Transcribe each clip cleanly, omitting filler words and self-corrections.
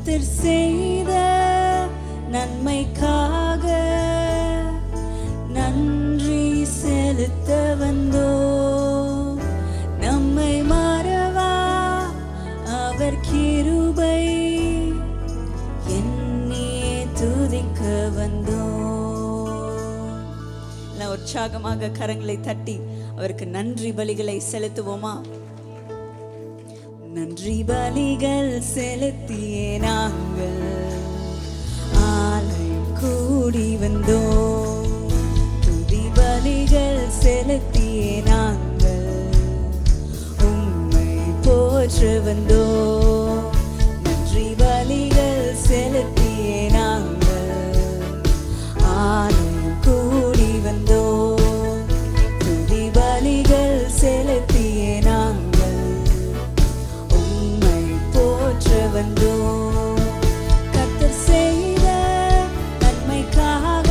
கர்த்தர் செய்த நன்மைக்காக நன்றி செலுத்த வந்தோம். நம்மை மறவா அவர் கிருபை என்னையே துதிக்க வந்தோம். உற்சாகமாக கரங்களை தட்டி அவருக்கு நன்றி பலிகளை செலுத்துவோமா? நன்றி பலிகள் செலுத்தியே நாங்கள் ஆலயம் கூடி வந்தோம். துதி பலிகள் செலுத்தியே நாங்கள் உம்மை போற்ற வந்தோம். நன்றி பலிகள் செலுத்தியே நாங்கள் ஆலயம் கூடி வந்தோம். துதி பலிகள் செலுத்தியே நாங்கள் வந்தோம். கர்த்தர் செய்த நன்மைக்காக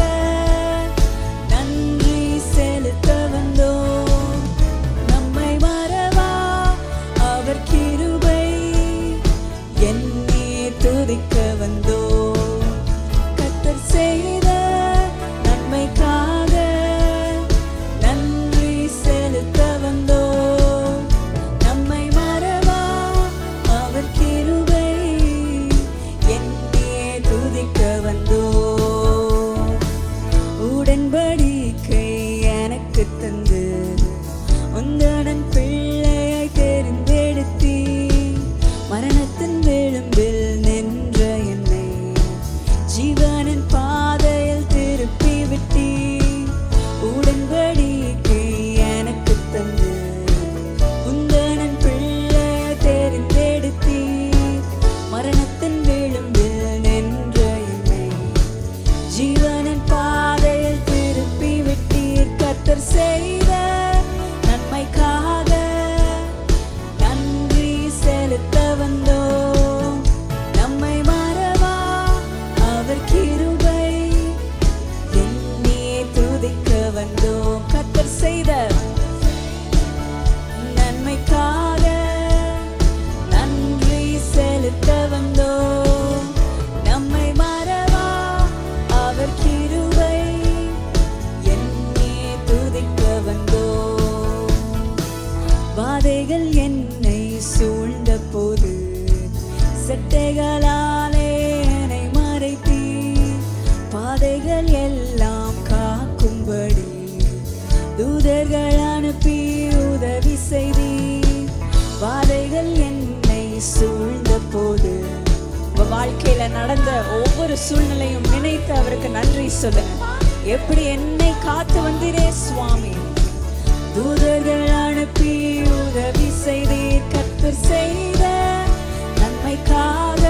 நன்றி செலுத்த வந்தோம். நம்மை மறவா அவர் கிருபை என்னையே துதிக்க வந்தோம். கர்த்தர் செய்த நன்மைக்காக நன்றி செலுத்த வந்தோம். நம்மை மறவா அவர் கிருபை துதிக்க வந்தோம். உடன்படிக்கை எனக்கு தந்து உந்தடன் பிள்ளையை தெரிந்தெடுத்தி மரணத்தின் விளிம்பில் நின்ற என்னை ஜீவனின் பாதையில் திருப்பி விட்டி. உடன்படிக்கை எனக்கு தந்து உந்தடன் பிள்ளையை தெரிந்தெடுத்தி மரணத்தின் விளிம்பில் ஜீவனின் பாதையில் திருப்பி விட்டீர். கர்த்தர் செய்த நன்மைக்காக நன்றி செலுத்த வந்தோம். நம்மை மறவா அவர் கிருபை என்னையே துதிக்க வந்தோம். கர்த்தர் செய்த நன்மைக்காக நன்றி செலுத்த வந்தோம். நம்மை மறவா அவர் கிருபை என்னையே துதிக்க வந்தோம். வாதைகள் என்னை சூழ்ந்த போது செட்டைகளாலே என்னை மறைத்தி பாதைகள் எல்லாம் காக்கும்படி தூதர்கள் அனுப்பி உதவி செய்தி. வாதைகள் என்னை சூழ்ந்த போது வாழ்க்கையில நடந்த ஒவ்வொரு சூழ்நிலையும் நினைத்து அவருக்கு நன்றி சொல்லுங்க. எப்படி என்னை காத்து வந்தீரே சுவாமி. தூதர்கள் அனுப்பி உதவி செய்தீர். கர்த்தர் செய்த நன்மைக்காக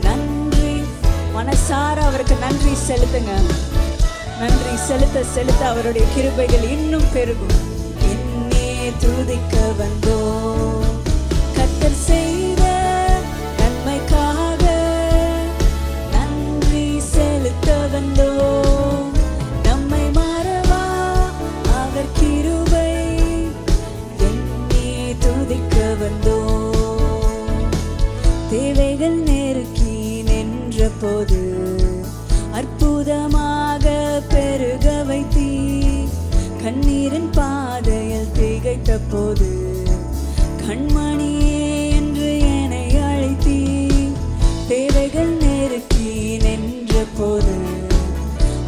நன்றி. மனசார அவருக்கு நன்றி செலுத்துங்க. நன்றி செலுத்த செலுத்த அவருடைய கிருபைகள் இன்னும் பெருகும். என்னே துதிக்க வந்தோம். கர்த்தர் செய்த நன்மைக்காக நன்றி செலுத்த வந்தோம். நம்மை மறவா அவர் கிருபை என்னே துதிக்க வந்தோம். தேவைகள் நெருக்கி நின்ற போது அற்புதமாக பெருக வைத்தி கண்ணீரின் பாதையில் திகைத்த போது கண்மணியே என்று என்னை அழைத்தி. தேவைகள் நெருக்கி நின்ற போது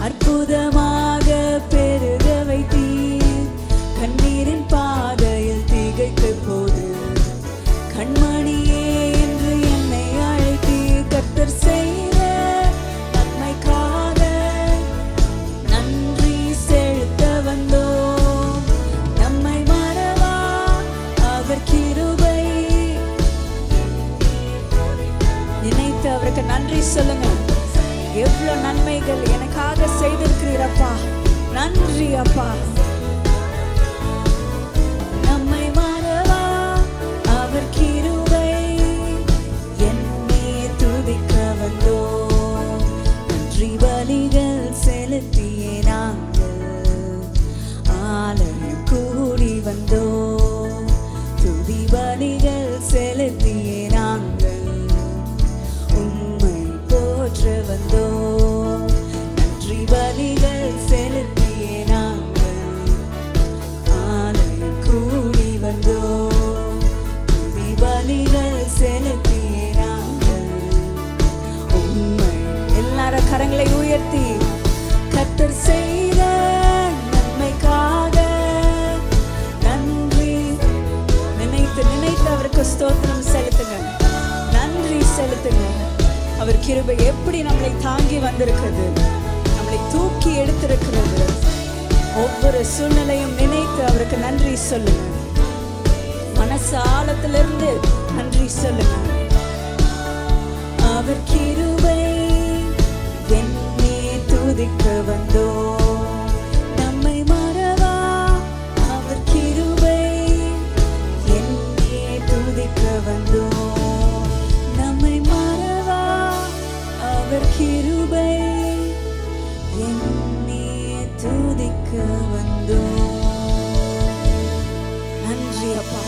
அற்புதமாக பெருக வைத்தி கண்ணீரின் பாதையில் திகைத்த போது கண்மணியே என்று என்னை அழைத்தி. கர்த்தர் செய்த நன்மைக்காக நன்றி செலுத்த வந்தோம். நம்மை மறவா அவர் கிருபை நினைத்து அவருக்கு நன்றி சொல்லுங்க. எவ்வளவு நன்மைகள் எனக்காக செய்திருக்கிறீரப்பா, நன்றி அப்பா. நம்மை மறவா அவர் கிருபை என்னே துதிக்க வந்தோம். நன்றி பலிகள் செலுத்தியே நாங்கள் ஆலயம் கூடி வந்தோம். துதி பலிகள் செலுத்தியே நாங்கள் ஸ்தோத்திரம் செலுத்துங்க, நன்றி செலுத்துங்க. அவர் கிருபை எப்படி நம்மளை தாங்கி வந்திருக்கிறது, நம்மளை தூக்கி எடுத்திருக்கிறது. ஒவ்வொரு சூழ்நிலையும் நினைத்து அவருக்கு நன்றி சொல்லுங்க. மனசு ஆழத்திலிருந்து நன்றி சொல்லுங்க. அவர் கிருபை என்னே துதிக்க வந்தோ, நம்மை மறவா. அவர் கிருபை என்னே துதிக்க வந்தோ, நம்மை மறவா. அவர் கிருபை என்னே துதிக்க வந்தோ. நன்றி அப்பா,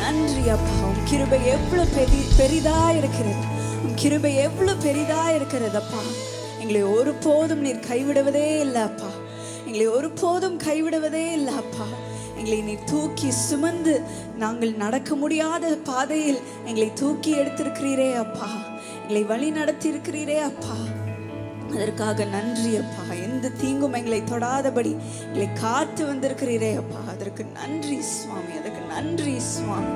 நன்றி அப்பா. உம் கிருபை எவ்வளவு பெரிதா இருக்கிறது, உம் கிருபை எவ்வளவு பெரிதா இருக்கிறதப்பா. எங்களை ஒருபோதும் நீர் கைவிடுவதே இல்லை அப்பா, எங்களை ஒருபோதும் கைவிடுவதே இல்லை அப்பா. எங்களை நீர் தூக்கி சுமந்து நாங்கள் நடக்க முடியாத பாதையில் எங்களை தூக்கி எடுத்திருக்கிறீரே அப்பா, எங்களை வழி நடத்தி இருக்கிறீரே அப்பா. அதற்காக நன்றி அப்பா. எந்த தீங்கும் எங்களை தொடாதபடி எங்களை காத்து வந்திருக்கிறீரே அப்பா, அதற்கு நன்றி சுவாமி, அதற்கு நன்றி சுவாமி.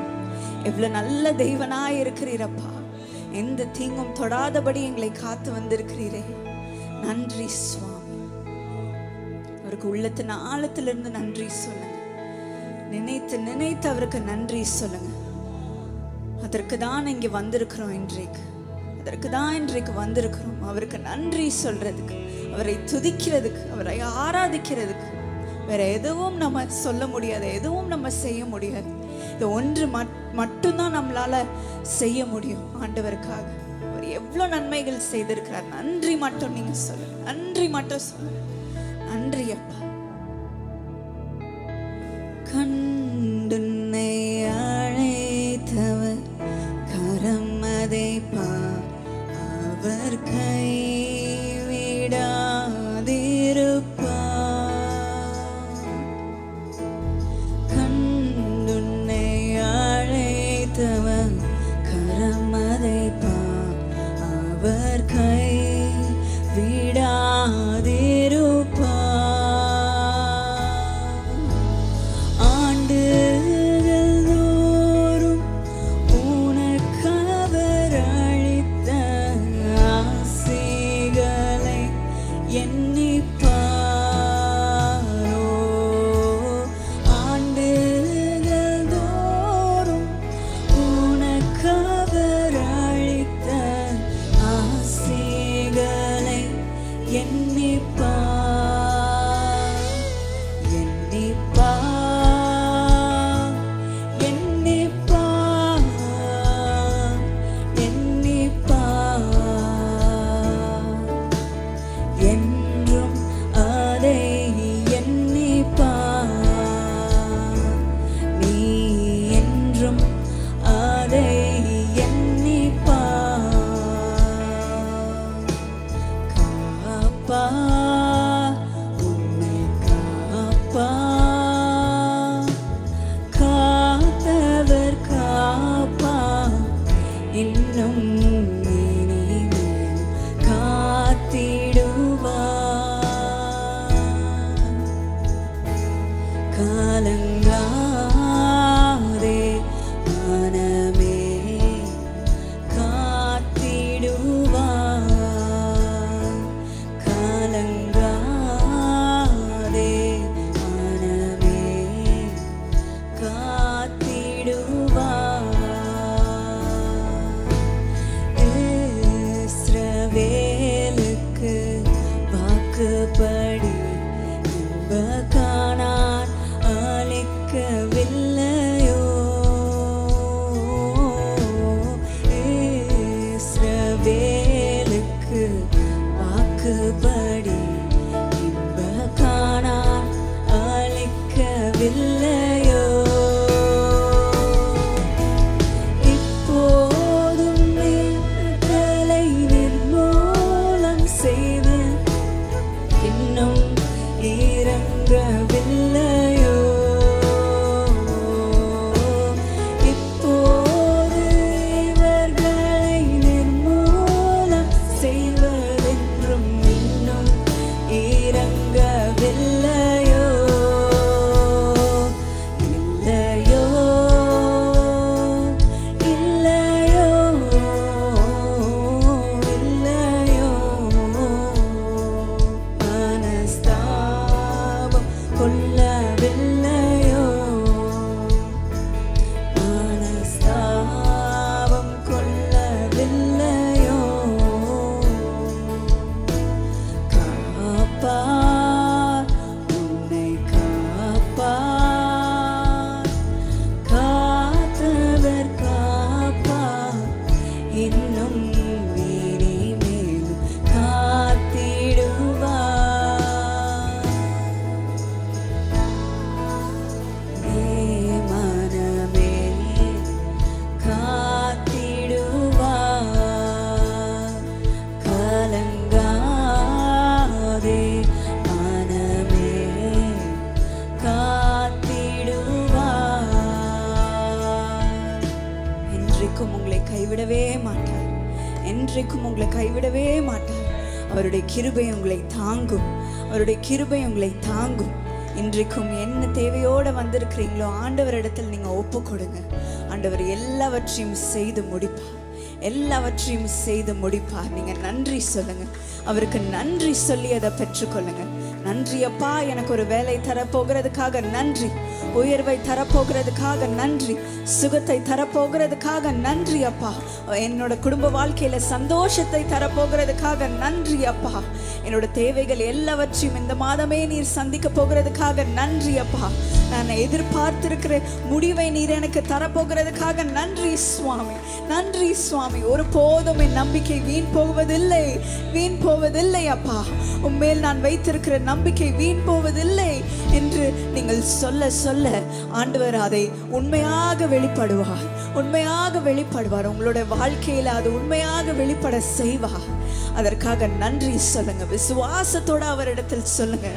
எவ்வளவு நல்ல தெய்வனாய் இருக்கிறீரப்பா. எந்த தீங்கும் தொடாதபடி எங்களை காத்து வந்திருக்கிறீரே, நன்றி சுவாமி. அவருக்கு உள்ளத்தின் ஆழத்திலிருந்து நன்றி சொல்லுங்க. நினைத்து நினைத்து அவருக்கு நன்றி சொல்லுங்க. அதற்கு தான் இங்கே வந்திருக்கிறோம் இன்றைக்கு, அதற்கு தான் இன்றைக்கு வந்திருக்கிறோம். அவருக்கு நன்றி சொல்றதுக்கு, அவரை துதிக்கிறதுக்கு, அவரை ஆராதிக்கிறதுக்கு. வேற எதுவும் நம்ம சொல்ல முடியாது, எதுவும் நம்ம செய்ய முடியாது. இது ஒன்று மட்டும்தான் நம்மளால செய்ய முடியும். ஆண்டவருக்காக அவர் எவ்வளவு நன்மைகள் செய்திருக்கிறார். நன்றி மட்டும் நீங்க சொல்லுங்க, நன்றி மட்டும் சொல்லுங்க. நன்றி அப்பா. கண்டுன்னை அழைத்தவர் கரம் அதை பா, அவர் கைவிடாதிருப்பா. கண்டுன்னை அழைத்தவர் கரம் அதை பா, அவர் கைவிடாதிருப்பா. என்றைக்கும் உங்களை கைவிடவே மாட்டார். என்றைக்கும் உங்களை கைவிடவே மாட்டார். அவருடைய கிருபை உங்களை தாங்கும். அவருடைய கிருபை உங்களை தாங்கும். இன்றைக்கும் என்ன தேவையோடு வந்திருக்கிறீங்களோ ஆண்டவரிடத்தில் நீங்கள் ஒப்பு கொடுங்க. ஆண்டவர் எல்லாவற்றையும் செய்து முடிப்பார். எல்லாவற்றையும் செய்து முடிப்பார். நீங்கள் நன்றி சொல்லுங்க. அவருக்கு நன்றி சொல்லி அதை பெற்றுக்கொள்ளுங்க. நன்றி அப்பா, எனக்கு ஒரு வேலை தரப்போகிறதுக்காக நன்றி. உயர்வை தரப்போகிறதுக்காக நன்றி. சுகத்தை தரப்போகிறதுக்காக நன்றி அப்பா. என்னோட குடும்ப வாழ்க்கையில சந்தோஷத்தை தரப்போகிறதுக்காக நன்றி அப்பா. என்னோட தேவைகள் எல்லாவற்றையும் இந்த மாதமே நீர் சந்திக்க போகிறதுக்காக நன்றி அப்பா. நான் எதிர்பார்த்திருக்கிற முடிவை நீர் எனக்கு தரப்போகிறதுக்காக நன்றி சுவாமி. நன்றி சுவாமி. ஒரு போதும் என் நம்பிக்கை வீண் போவதில்லை, வீண் போவதில்லை அப்பா. உண்மையில் நான் வைத்திருக்கிற நம்பிக்கை வீண் போவதில்லை என்று நீங்கள் சொல்ல சொல்ல ஆண்டவர் அதை உண்மையாக வெளிப்படுவார். உண்மையாக வெளிப்படுவார். உங்களுடைய வாழ்க்கையில அது உண்மையாக வெளிப்பட செய்வார். அதற்காக நன்றி சொல்லுங்க. விசுவாசத்தோட அவரிடத்தில் சொல்லுங்க.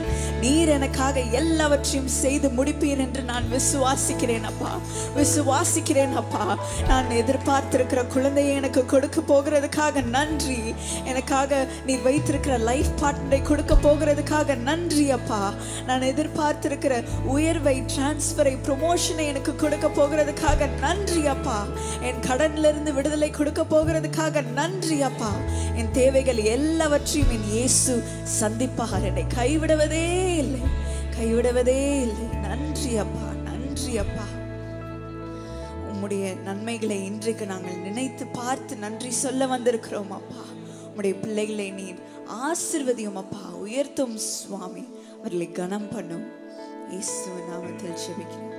நீர் எனக்காக எல்லாவற்றையும் செய்து முடிப்பீர் என்று நான் விசுவாசிக்கிறேன் அப்பா. விசுவாசிக்கிறேன் அப்பா. நான் எதிர்பார்த்திருக்கிற குழந்தையை எனக்கு கொடுக்க போகிறதுக்காக நன்றி. எனக்காக நீர் வைத்திருக்கிற லைஃப் பார்ட்னரை கொடுக்க போகிறதுக்காக நன்றி அப்பா. நான் எதிர்பார்த்திருக்கிற உயர்வை, டிரான்ஸ்பரை, ப்ரொமோஷனை எனக்கு கொடுக்க போகிறதுக்காக நன்றி அப்பா. என் கடன்ல இருந்து விடுதலை கொடுக்க போகிறதுக்காக நன்றி அப்பா. என் தேவைகள் எல்லாவற்றையும் என் இயேசு சந்திப்பார். என்னை கைவிடுவதே இல்லை, கைவிடுவதே இல்லை. நன்றி அப்பா, நன்றி அப்பா. உம்முடைய நன்மைகளை இன்றைக்கு நாங்கள் நினைத்து பார்த்து நன்றி சொல்ல வந்திருக்கிறோம் அப்பா. உம்முடைய பிள்ளைகளை நீர் ஆசீர்வதியும் அப்பா. உயர்த்தும் சுவாமி. அவர்களை கனம் பண்ணும். இயேசு நாமத்தில் ஜெபிக்கிறேன்.